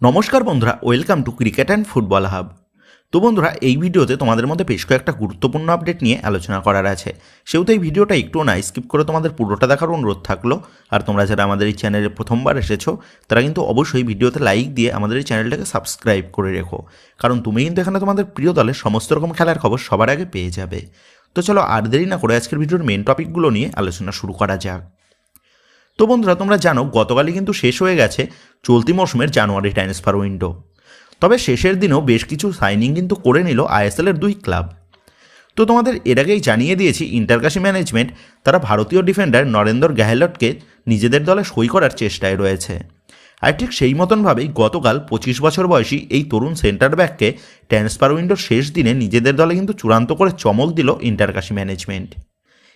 নমস্কার বন্ধুরা, welcome to cricket and football hub. তো বন্ধুরা, এই ভিডিওতে তোমাদের মধ্যে বেশ কয়েকটা গুরুত্বপূর্ণ আপডেট নিয়ে আলোচনা করার আছে, সেহেতু এই ভিডিওটা একটুও না স্কিপ করে তোমাদের পুরোটা দেখার অনুরোধ থাকলো। আর তোমরা যারা আমাদের এই চ্যানেলে প্রথমবার এসেছো তারা কিন্তু অবশ্যই ভিডিওতে লাইক দিয়ে আমাদের এই চ্যানেলটাকে সাবস্ক্রাইব করে রেখো, কারণ তুমি কিন্তু এখানে তোমাদের প্রিয় দলের সমস্ত রকম খেলার খবর সবার আগে পেয়ে যাবে। তো চলো আর দেরি না করে আজকের ভিডিওর মেন টপিকগুলো নিয়ে আলোচনা শুরু করা যাক। তো বন্ধুরা, তোমরা জানো গতকালই কিন্তু শেষ হয়ে গেছে চলতি মৌসুমের জানুয়ারি ট্রান্সফার উইন্ডো। তবে শেষের দিনেও বেশ কিছু সাইনিং কিন্তু করে নিল আইএসএলের দুই ক্লাব। তো তোমাদের এর আগেই জানিয়ে দিয়েছি ইন্টারকাশি ম্যানেজমেন্ট তারা ভারতীয় ডিফেন্ডার নরেন্দর গ্যাহলটকে নিজেদের দলে সই করার চেষ্টায় রয়েছে। আর ঠিক সেই মতনভাবেই গতকাল 25 বছর বয়সী এই তরুণ সেন্টার ব্যাককে ট্রান্সফার উইন্ডোর শেষ দিনে নিজেদের দলে কিন্তু চূড়ান্ত করে চমক দিল ইন্টারকাশি ম্যানেজমেন্ট।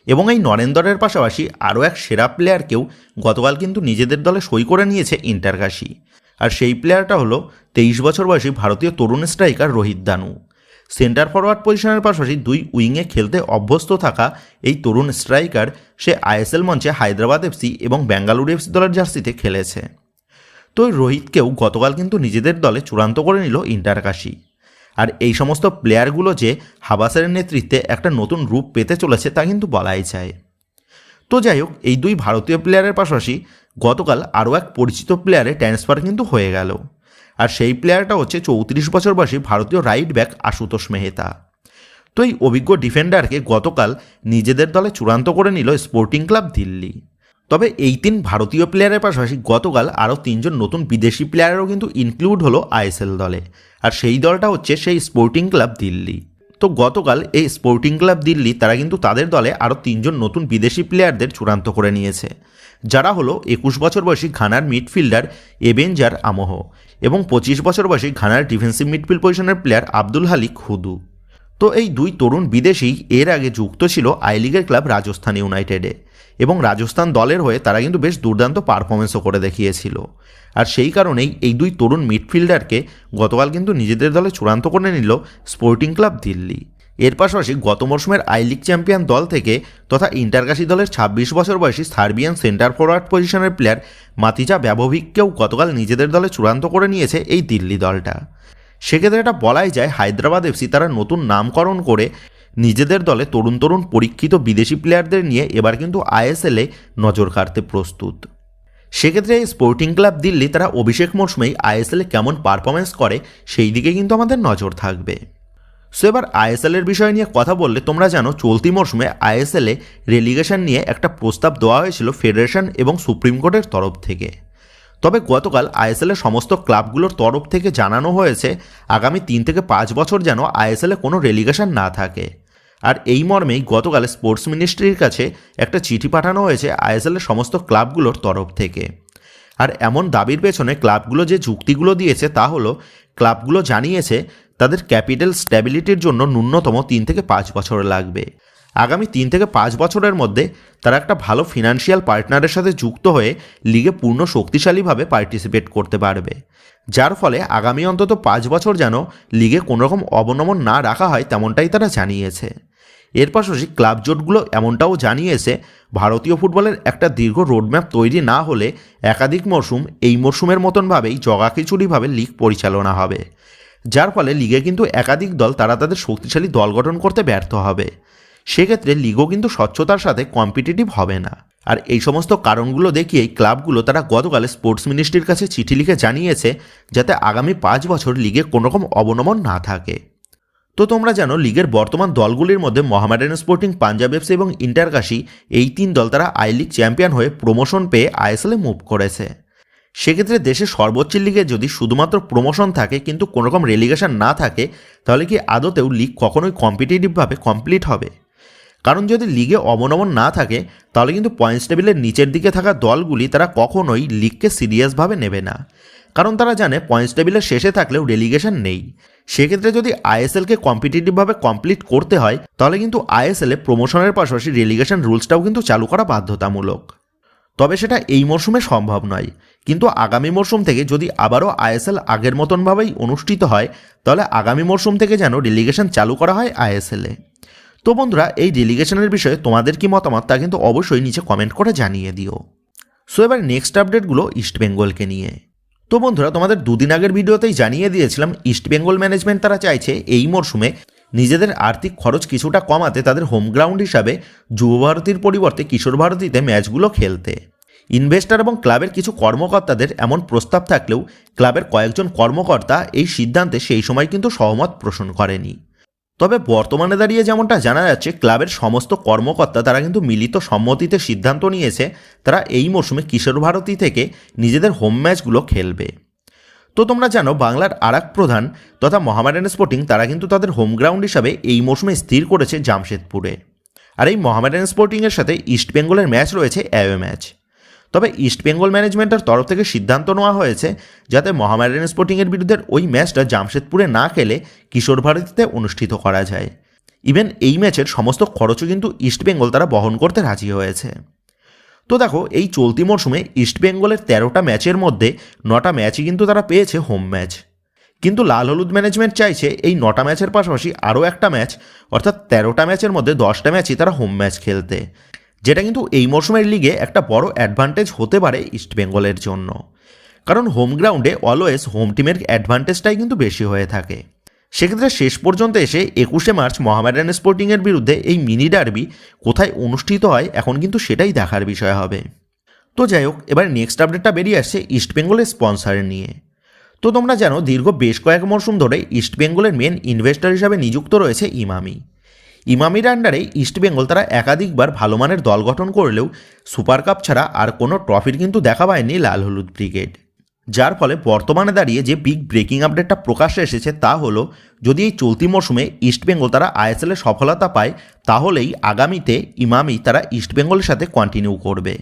এবং এই নরেন্দরের পাশাপাশি আরও এক সেরা প্লেয়ারকেও গতকাল কিন্তু নিজেদের দলে সই করে নিয়েছে ইন্টারকাশি। আর সেই প্লেয়ারটা হলো 23 বছর বয়সী ভারতীয় তরুণ striker Rohit Danu. Centre forward পজিশনের পাশাপাশি দুই উইংয়ে খেলতে অভ্যস্ত থাকা এই তরুণ স্ট্রাইকার সে আইএসএল মঞ্চে হায়দ্রাবাদ এফসি এবং বেঙ্গালুরু এফসি দলের জার্সিতে খেলেছে। তো রোহিতকেও গতকাল কিন্তু নিজেদের দলে চূড়ান্ত করে নিল ইন্টারকাশি। আর এই সমস্ত প্লেয়ারগুলো যে হাবাসের নেতৃত্বে একটা নতুন রূপ পেতে চলেছে তা কিন্তু বলাই যায়। তো যাই হোক, এই দুই ভারতীয় প্লেয়ারের পাশাপাশি গতকাল আরও এক পরিচিত প্লেয়ারে ট্রান্সফার কিন্তু হয়ে গেল। আর সেই প্লেয়ারটা হচ্ছে 34 বছর বয়সী ভারতীয় রাইট ব্যাক আশুতোষ মেহতা। তো এই অভিজ্ঞ ডিফেন্ডারকে গতকাল নিজেদের দলে চূড়ান্ত করে নিল স্পোর্টিং ক্লাব দিল্লি। তবে এই তিন ভারতীয় প্লেয়ারের পাশাপাশি গতকাল আরও তিনজন নতুন বিদেশি প্লেয়ারেরও কিন্তু ইনক্লুড হলো আইএসএল দলে। আর সেই দলটা হচ্ছে সেই স্পোর্টিং ক্লাব দিল্লি। তো গতকাল এই স্পোর্টিং ক্লাব দিল্লি তারা কিন্তু তাদের দলে আরও তিনজন নতুন বিদেশি প্লেয়ারদের চূড়ান্ত করে নিয়েছে, যারা হলো 21 বছর বয়সী ঘানার মিডফিল্ডার এবেঞ্জার আমোহ এবং 25 বছর বয়সী ঘানার ডিফেন্সিভ মিডফিল্ড পজিশনের প্লেয়ার আব্দুল হালিক হুদু। তো এই দুই তরুণ বিদেশি এর আগে যুক্ত ছিল আই লিগের ক্লাব রাজস্থান ইউনাইটেডে এবং রাজস্থান দলের হয়ে তারা কিন্তু বেশ দুর্দান্ত পারফরমেন্সও করে দেখিয়েছিল। আর সেই কারণেই এই দুই তরুণ মিডফিল্ডারকে গতকাল কিন্তু নিজেদের দলে চূড়ান্ত করে নিল স্পোর্টিং ক্লাব দিল্লি। এর পাশাপাশি গত মরশুমের আই লিগ চ্যাম্পিয়ন দল থেকে তথা ইন্টারকাশি দলের 26 বছর বয়সী সার্বিয়ান সেন্টার ফরওয়ার্ড পজিশনের প্লেয়ার মাতিজা ব্যাবোভিককেও গতকাল নিজেদের দলে চূড়ান্ত করে নিয়েছে এই দিল্লি দলটা। সেক্ষেত্রে এটা বলাই যায় হায়দ্রাবাদ এফসি তারা নতুন নামকরণ করে নিজেদের দলে তরুণ তরুণ পরীক্ষিত বিদেশি প্লেয়ারদের নিয়ে এবার কিন্তু আইএসএলে নজর কাড়তে প্রস্তুত। সেক্ষেত্রে এই স্পোর্টিং ক্লাব দিল্লি তারা অভিষেক মরশুমেই আইএসএলে কেমন পারফরমেন্স করে সেই দিকে কিন্তু আমাদের নজর থাকবে। সো এবার আইএসএলের বিষয় নিয়ে কথা বললে তোমরা জানো চলতি মরশুমে আইএসএলে রেলিগেশন নিয়ে একটা প্রস্তাব দেওয়া হয়েছিল ফেডারেশন এবং সুপ্রিম কোর্টের তরফ থেকে। তবে গতকাল আইএসএলের সমস্ত ক্লাবগুলোর তরফ থেকে জানানো হয়েছে আগামী 3 থেকে 5 বছর যেন আইএসএলে কোনো রেলিগেশন না থাকে। আর এই মর্মেই গতকাল স্পোর্টস মিনিস্ট্রির কাছে একটা চিঠি পাঠানো হয়েছে আইএসএলের সমস্ত ক্লাবগুলোর তরফ থেকে। আর এমন দাবির পেছনে ক্লাবগুলো যে যুক্তিগুলো দিয়েছে তা হলো, ক্লাবগুলো জানিয়েছে তাদের ক্যাপিটাল স্ট্যাবিলিটির জন্য ন্যূনতম 3 থেকে 5 বছর লাগবে। আগামী 3 থেকে 5 বছরের মধ্যে তারা একটা ভালো ফিনান্সিয়াল পার্টনারের সাথে যুক্ত হয়ে লিগে পূর্ণ শক্তিশালীভাবে পার্টিসিপেট করতে পারবে, যার ফলে আগামী অন্তত 5 বছর যেন লিগে কোনোরকম অবনমন না রাখা হয় তেমনটাই তারা জানিয়েছে। এর পাশাপাশি ক্লাব জোটগুলো এমনটাও জানিয়েছে ভারতীয় ফুটবলের একটা দীর্ঘ রোডম্যাপ তৈরি না হলে একাধিক মরশুম এই মরশুমের মতনভাবেই জগাখিচুড়িভাবে লিগ পরিচালনা হবে, যার ফলে লিগে কিন্তু একাধিক দল তারা তাদের শক্তিশালী দল গঠন করতে ব্যর্থ হবে। সেক্ষেত্রে লিগও কিন্তু স্বচ্ছতার সাথে কম্পিটিটিভ হবে না। আর এই সমস্ত কারণগুলো দেখিয়েই ক্লাবগুলো তারা গতকাল স্পোর্টস মিনিস্ট্রির কাছে চিঠি লিখে জানিয়েছে যাতে আগামী 5 বছর লিগে কোনোরকম অবনমন না থাকে। তো তোমরা জানো লিগের বর্তমান দলগুলির মধ্যে মোহামেডান স্পোর্টিং, পাঞ্জাব এফসি এবং ইন্টারকাশি এই 3 দল তারা আই লিগ চ্যাম্পিয়ন হয়ে প্রমোশন পেয়ে আইএসএলে মুভ করেছে। সেক্ষেত্রে দেশের সর্বোচ্চ লিগে যদি শুধুমাত্র প্রমোশন থাকে কিন্তু কোনোরকম রেলিগেশন না থাকে তাহলে কি আদতেও লিগ কখনোই কম্পিটিটিভভাবে কমপ্লিট হবে? কারণ যদি লিগে অবনমন না থাকে তাহলে কিন্তু পয়েন্টস টেবিলের নিচের দিকে থাকা দলগুলি তারা কখনোই লিগকে সিরিয়াসভাবে নেবে না, কারণ তারা জানে পয়েন্টস টেবিলের শেষে থাকলেও রেলিগেশন নেই। সেক্ষেত্রে যদি আইএসএলকে কম্পিটিটিভভাবে কমপ্লিট করতে হয় তাহলে কিন্তু আইএসএলে প্রমোশনের পাশাপাশি রেলিগেশন রুলসটাও কিন্তু চালু করা বাধ্যতামূলক। তবে সেটা এই মরশুমে সম্ভব নয়, কিন্তু আগামী মরশুম থেকে যদি আবারও আইএসএল আগের মতনভাবেই অনুষ্ঠিত হয় তাহলে আগামী মরশুম থেকে যেন রেলিগেশন চালু করা হয় আইএসএলে। তো বন্ধুরা, এই রেলিগেশনের বিষয়ে তোমাদের কি মতামত তা কিন্তু অবশ্যই নিচে কমেন্ট করে জানিয়ে দিও। সো এবার নেক্সট আপডেটগুলো ইস্টবেঙ্গলকে নিয়ে। তো বন্ধুরা, তোমাদের দুদিন আগের ভিডিওতেই জানিয়ে দিয়েছিলাম ইস্টবেঙ্গল ম্যানেজমেন্ট তারা চাইছে এই মরশুমে নিজেদের আর্থিক খরচ কিছুটা কমাতে তাদের হোম গ্রাউন্ড হিসাবে যুব ভারতীর পরিবর্তে কিশোর ভারতীতে ম্যাচগুলো খেলতে। ইনভেস্টর এবং ক্লাবের কিছু কর্মকর্তাদের এমন প্রস্তাব থাকলেও ক্লাবের কয়েকজন কর্মকর্তা এই সিদ্ধান্তে সেই সময় কিন্তু সহমত পোষণ করেনি। তবে বর্তমানে দাঁড়িয়ে যেমনটা জানা যাচ্ছে, ক্লাবের সমস্ত কর্মকর্তা তারা কিন্তু মিলিত সম্মতিতে সিদ্ধান্ত নিয়েছে তারা এই মরশুমে কিশোর ভারতী থেকে নিজেদের হোম ম্যাচগুলো খেলবে। তো তোমরা জানো, বাংলার আরেক প্রধান তথা মোহামেডান স্পোর্টিং তারা কিন্তু তাদের হোম গ্রাউন্ড হিসাবে এই মরশুমে স্থির করেছে জামশেদপুরে। আর এই মোহামেডান স্পোর্টিংয়ের সাথে ইস্টবেঙ্গলের ম্যাচ রয়েছে অ্যাওয়ে ম্যাচ। তবে ইস্টবেঙ্গল ম্যানেজমেন্টের তরফ থেকে সিদ্ধান্ত নেওয়া হয়েছে যাতে মোহামেডান স্পোর্টিংয়ের বিরুদ্ধে ওই ম্যাচটা জামশেদপুরে না খেলে কিশোর ভারতীতে অনুষ্ঠিত করা যায়। ইভেন এই ম্যাচের সমস্ত খরচও কিন্তু ইস্টবেঙ্গল তারা বহন করতে রাজি হয়েছে। তো দেখো, এই চলতি মরশুমে ইস্টবেঙ্গলের 13টা ম্যাচের মধ্যে 9টা ম্যাচই কিন্তু তারা পেয়েছে হোম ম্যাচ। কিন্তু লাল হলুদ ম্যানেজমেন্ট চাইছে এই 9টা ম্যাচের পাশাপাশি আরও একটা ম্যাচ, অর্থাৎ 13টা ম্যাচের মধ্যে 10টা ম্যাচই তারা হোম ম্যাচ খেলতে, যেটা কিন্তু এই মরশুমের লিগে একটা বড় অ্যাডভান্টেজ হতে পারে ইস্টবেঙ্গলের জন্য। কারণ হোম গ্রাউন্ডে অলওয়েজ হোম টিমের অ্যাডভান্টেজটাই কিন্তু বেশি হয়ে থাকে। সেক্ষেত্রে শেষ পর্যন্ত এসে 21শে মার্চ মোহামেডান স্পোর্টিংয়ের বিরুদ্ধে এই মিনি ডার্বি কোথায় অনুষ্ঠিত হয় এখন কিন্তু সেটাই দেখার বিষয় হবে। তো যাই হোক, এবার নেক্সট আপডেটটা বেরিয়ে আসছে ইস্টবেঙ্গলের স্পন্সর নিয়ে। তো তোমরা জানো, দীর্ঘ বেশ কয়েক মরশুম ধরে ইস্টবেঙ্গলের মেন ইনভেস্টর হিসাবে নিযুক্ত রয়েছে ইমামি। ইমামির আন্ডারে ইস্টবেঙ্গল তারা একাধিকবার ভালো মানের দল গঠন করলেও সুপার কাপ ছাড়া আর কোনো ট্রফির কিন্তু দেখা পায়নি লাল হলুদ ব্রিগেড। যার ফলে বর্তমানে দাঁড়িয়ে যে বিগ ব্রেকিং আপডেটটা প্রকাশ্যে এসেছে তা হলো, যদি এই চলতি মরশুমে ইস্টবেঙ্গল তারা আইএসএলে সফলতা পায় তাহলেই আগামীতে ইমামি তারা ইস্টবেঙ্গলের সাথে কন্টিনিউ করবে।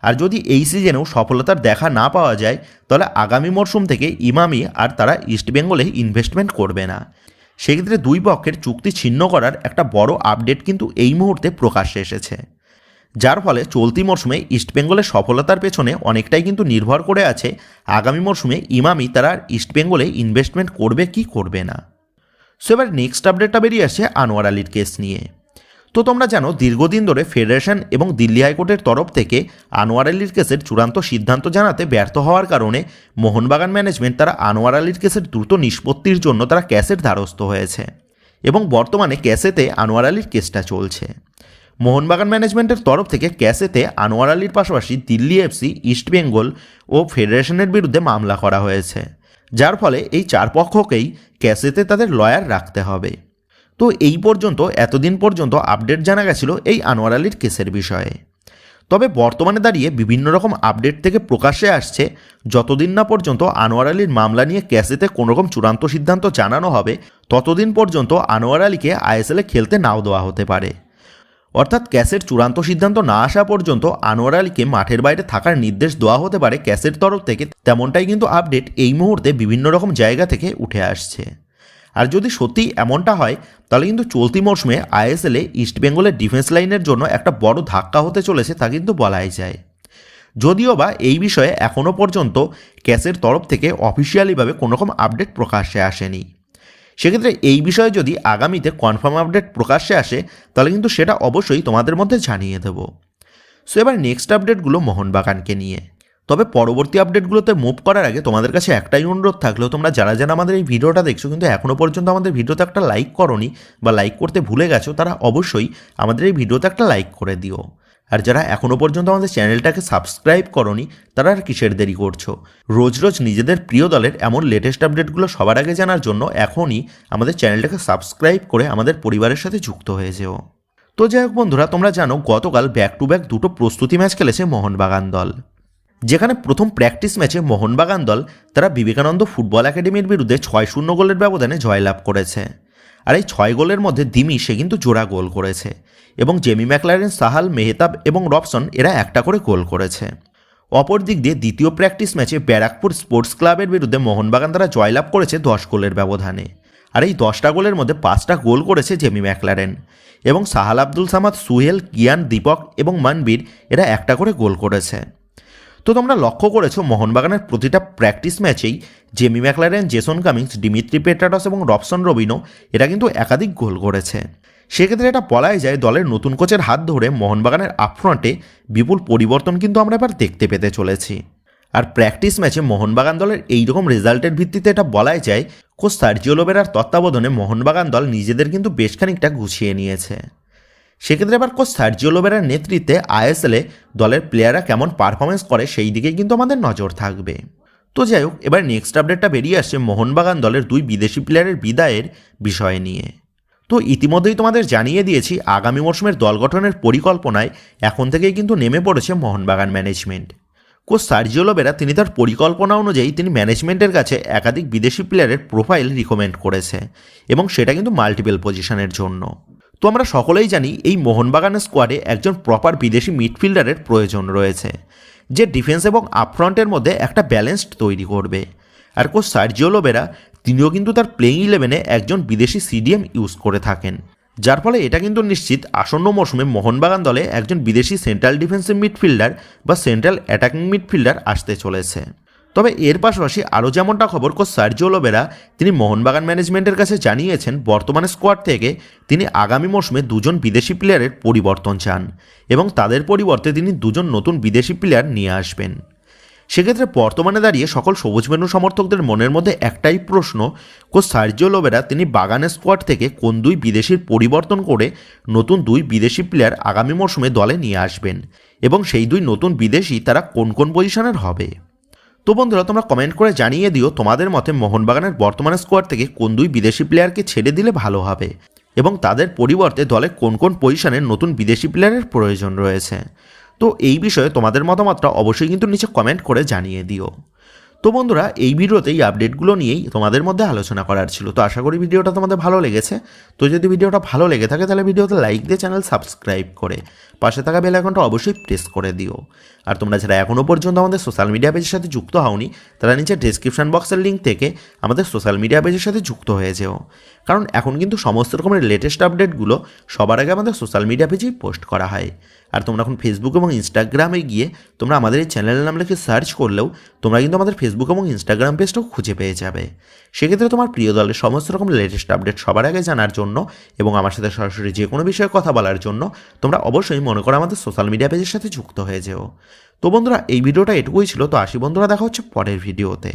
আর যদি এই সিজনেও সফলতার দেখা না পাওয়া যায় তাহলে আগামী মরশুম থেকে ইমামি আর তারা ইস্টবেঙ্গলে ইনভেস্টমেন্ট করবে না। সেক্ষেত্রে দুই পক্ষের চুক্তি ছিন্ন করার একটা বড় আপডেট কিন্তু এই মুহূর্তে প্রকাশ্যে এসেছে। যার ফলে চলতি মরশুমে ইস্টবেঙ্গলের সফলতার পেছনে অনেকটাই কিন্তু নির্ভর করে আছে আগামী মরশুমে ইমামি তারা ইস্টবেঙ্গলে ইনভেস্টমেন্ট করবে কি করবে না। সো এবার নেক্সট আপডেটটা বেরিয়ে আসছে আনোয়ার আলীর কেস নিয়ে। তো তোমরা জানো, দীর্ঘদিন ধরে ফেডারেশন এবং দিল্লি হাইকোর্টের তরফ থেকে আনোয়ার আলীর কেসের চূড়ান্ত সিদ্ধান্ত জানাতে ব্যর্থ হওয়ার কারণে মোহনবাগান ম্যানেজমেন্ট তারা আনোয়ার আলীর কেসের দ্রুত নিষ্পত্তির জন্য তারা ক্যাসের দ্বারস্থ হয়েছে এবং বর্তমানে ক্যাসেতে আনোয়ার আলীর কেসটা চলছে। মোহনবাগান ম্যানেজমেন্টের তরফ থেকে ক্যাসেতে আনোয়ার আলীর পাশাপাশি দিল্লি এফসি, ইস্টবেঙ্গল ও ফেডারেশনের বিরুদ্ধে মামলা করা হয়েছে, যার ফলে এই চার পক্ষকেই ক্যাসেতে তাদের লয়ার রাখতে হবে। তো এই পর্যন্ত এতদিন পর্যন্ত আপডেট জানা গেছিল এই আনোয়ার আলীর কেসের বিষয়ে। তবে বর্তমানে দাঁড়িয়ে বিভিন্ন রকম আপডেট থেকে প্রকাশ্যে আসছে, যতদিন না পর্যন্ত আনোয়ার আলীর মামলা নিয়ে ক্যাসেতে কোনোরকম চূড়ান্ত সিদ্ধান্ত জানানো হবে ততদিন পর্যন্ত আনোয়ার আলীকে আইএসএলে খেলতে নাও দেওয়া হতে পারে। অর্থাৎ ক্যাসের চূড়ান্ত সিদ্ধান্ত না আসা পর্যন্ত আনোয়ার আলীকে মাঠের বাইরে থাকার নির্দেশ দেওয়া হতে পারে ক্যাসের তরফ থেকে। তেমনটাই কিন্তু আপডেট এই মুহূর্তে বিভিন্ন রকম জায়গা থেকে উঠে আসছে। আর যদি সত্যি এমনটা হয় তাহলে কিন্তু চলতি মরশুমে আইএসএলে ইস্টবেঙ্গলের ডিফেন্স লাইনের জন্য একটা বড় ধাক্কা হতে চলেছে তা কিন্তু বলাই যায়। যদিও বা এই বিষয়ে এখনও পর্যন্ত ক্যাসের তরফ থেকে অফিসিয়ালিভাবে কোনোরকম আপডেট প্রকাশ্যে আসেনি। সেক্ষেত্রে এই বিষয়ে যদি আগামীতে কনফার্ম আপডেট প্রকাশ্যে আসে তাহলে কিন্তু সেটা অবশ্যই তোমাদের মধ্যে জানিয়ে দেব। সো এবার নেক্সট আপডেটগুলো মোহনবাগানকে নিয়ে। তবে পরবর্তী আপডেটগুলোতে মুভ করার আগে তোমাদের কাছে একটাই অনুরোধ থাকলেও, তোমরা যারা যারা আমাদের এই ভিডিওটা দেখছো কিন্তু এখনও পর্যন্ত আমাদের ভিডিওতে একটা লাইক করোনি বা লাইক করতে ভুলে গেছো, তারা অবশ্যই আমাদের এই ভিডিওতে একটা লাইক করে দিও। আর যারা এখনও পর্যন্ত আমাদের চ্যানেলটাকে সাবস্ক্রাইব করোনি তারা আর কিসের দেরি করছো? রোজ রোজ নিজেদের প্রিয় দলের এমন লেটেস্ট আপডেটগুলো সবার আগে জানার জন্য এখনই আমাদের চ্যানেলটাকে সাবস্ক্রাইব করে আমাদের পরিবারের সাথে যুক্ত হয়ে যেও। তো যাই হোক বন্ধুরা, তোমরা জানো গতকাল ব্যাক টু ব্যাক দুটো প্রস্তুতি ম্যাচ খেলেছে মোহনবাগান দল, যেখানে প্রথম প্র্যাকটিস ম্যাচে মোহনবাগান দল তারা বিবেকানন্দ ফুটবল একাডেমির বিরুদ্ধে 6-0 গোলের ব্যবধানে জয়লাভ করেছে। আর এই 6 গোলের মধ্যে দিমি সে কিন্তু জোড়া গোল করেছে এবং জেমি ম্যাকলারেন, সাহাল, মেহতাব এবং রবসন এরা একটা করে গোল করেছে। অপর দিক দিয়ে দ্বিতীয় প্র্যাকটিস ম্যাচে ব্যারাকপুর স্পোর্টস ক্লাবের বিরুদ্ধে মোহনবাগান তারা জয়লাভ করেছে 10 গোলের ব্যবধানে। আর এই 10টা গোলের মধ্যে 5টা গোল করেছে জেমি ম্যাকলারেন এবং সাহাল, আব্দুল সামাদ, সুহেল, কিয়ান, দীপক এবং মানবীর এরা একটা করে গোল করেছে। তো তোমরা লক্ষ্য করেছো মোহনবাগানের প্রতিটা প্র্যাকটিস ম্যাচেই Jamie Maclaren, Jason Cummings, Dimitri Petratos এবং রবসন রবিনো এরা কিন্তু একাধিক গোল করেছে। সেক্ষেত্রে এটা বলাই যায় দলের নতুন কোচের হাত ধরে মোহনবাগানের আপফ্রন্টে বিপুল পরিবর্তন কিন্তু আমরা এবার দেখতে পেতে চলেছি। আর প্র্যাকটিস ম্যাচে মোহনবাগান দলের এইরকম রেজাল্টের ভিত্তিতে এটা বলাই যায় কোচ সার্জিও লোবেরার তত্ত্বাবধানে মোহনবাগান দল নিজেদের কিন্তু বেশ খানিকটা গুছিয়ে নিয়েছে। সেক্ষেত্রে এবার কোচ সার্জিও লোবেরার নেতৃত্বে আইএসএলে দলের প্লেয়াররা কেমন পারফরমেন্স করে সেই দিকে কিন্তু আমাদের নজর থাকবে। তো যাই হোক, এবার নেক্সট আপডেটটা বেরিয়ে আসছে মোহনবাগান দলের 2 বিদেশি প্লেয়ারের বিদায়ের বিষয় নিয়ে। তো ইতিমধ্যেই তোমাদের জানিয়ে দিয়েছি আগামী মরশুমের দল গঠনের পরিকল্পনায় এখন থেকেই কিন্তু নেমে পড়েছে Mohun Bagan management. Coach Sergio Lobera তিনি তার পরিকল্পনা অনুযায়ী তিনি ম্যানেজমেন্টের কাছে একাধিক বিদেশি প্লেয়ারের প্রোফাইল রিকমেন্ড করেছে এবং সেটা কিন্তু মাল্টিপল পজিশনের জন্য। তো আমরা সকলেই জানি এই মোহনবাগানের স্কোয়াডে একজন প্রপার বিদেশি মিডফিল্ডারের প্রয়োজন রয়েছে, যে ডিফেন্স এবং আপফ্রন্টের মধ্যে একটা ব্যালেন্সড তৈরি করবে। আর কোচ সার্জিও লোবেরা তিনিও কিন্তু তার প্লেইং 11-এ একজন বিদেশি সিডিএম ইউজ করে থাকেন, যার ফলে এটা কিন্তু নিশ্চিত আসন্ন মরশুমে মোহনবাগান দলে একজন বিদেশি সেন্ট্রাল ডিফেন্সিভ মিডফিল্ডার বা সেন্ট্রাল অ্যাটাকিং মিডফিল্ডার আসতে চলেছে। তবে এর পাশাপাশি আরও যেমনটা খবর, কোচ সার্জিও লোবেরা তিনি মোহনবাগান ম্যানেজমেন্টের কাছে জানিয়েছেন বর্তমানে স্কোয়াড থেকে তিনি আগামী মরশুমে 2 জন বিদেশি প্লেয়ারের পরিবর্তন চান এবং তাদের পরিবর্তে তিনি 2 জন নতুন বিদেশি প্লেয়ার নিয়ে আসবেন। সেক্ষেত্রে বর্তমানে দাঁড়িয়ে সকল সবুজ মেরুন সমর্থকদের মনের মধ্যে একটাই প্রশ্ন, কোচ সার্জিও লোবেরা তিনি বাগানের স্কোয়াড থেকে কোন 2 বিদেশির পরিবর্তন করে নতুন 2 বিদেশি প্লেয়ার আগামী মরশুমে দলে নিয়ে আসবেন এবং সেই 2 নতুন বিদেশি তারা কোন কোন পজিশনের হবে। তো বন্ধুরা, তোমরা কমেন্ট করে জানিয়ে দিও তোমাদের মতে মোহনবাগানের বর্তমানে স্কোয়াড থেকে কোন 2 বিদেশি প্লেয়ারকে ছেড়ে দিলে ভালো হবে এবং তাদের পরিবর্তে দলে কোন কোন পজিশনে নতুন বিদেশি প্লেয়ারের প্রয়োজন রয়েছে। তো এই বিষয়ে তোমাদের মতামতটা অবশ্যই কিন্তু নিচে কমেন্ট করে জানিয়ে দিও। তো বন্ধুরা, এই ভিডিওতে এই আপডেটগুলো নিয়েই তোমাদের মধ্যে আলোচনা করার ছিল। তো আশা করি ভিডিওটা তোমাদের ভালো লেগেছে। তো যদি ভিডিওটা ভালো লেগে থাকে তাহলে ভিডিওতে লাইক দিয়ে চ্যানেল সাবস্ক্রাইব করে পাশে থাকা বেল আইকনটা অবশ্যই প্রেস করে দিও। আর তোমরা যারা এখনও পর্যন্ত আমাদের সোশ্যাল মিডিয়া পেজের সাথে যুক্ত হওনি তারা নিচে ডেসক্রিপশন বক্সের লিঙ্ক থেকে আমাদের সোশ্যাল মিডিয়া পেজের সাথে যুক্ত হয়ে যেও, কারণ এখন কিন্তু সমস্ত রকমের লেটেস্ট আপডেটগুলো সবার আগে আমাদের সোশ্যাল মিডিয়া পেজেই পোস্ট করা হয়। আর তোমরা এখন ফেসবুক এবং ইনস্টাগ্রামে গিয়ে তোমরা আমাদের এই চ্যানেলের নাম লিখে সার্চ করলেও তোমরা কিন্তু আমাদের ফেসবুক এবং ইনস্টাগ্রাম পেজটাও খুঁজে পেয়ে যাবে। সেক্ষেত্রে তোমার প্রিয় দলের সমস্ত রকম লেটেস্ট আপডেট সবার আগে জানার জন্য এবং আমার সাথে সরাসরি যে কোনো বিষয়ে কথা বলার জন্য তোমরা অবশ্যই মনে করো আমাদের সোশ্যাল মিডিয়া পেজের সাথে যুক্ত হয়ে যেও। তো বন্ধুরা, এই ভিডিওটা এটুকুই ছিল। তো আসি বন্ধুরা, দেখা হচ্ছে পরের ভিডিওতে।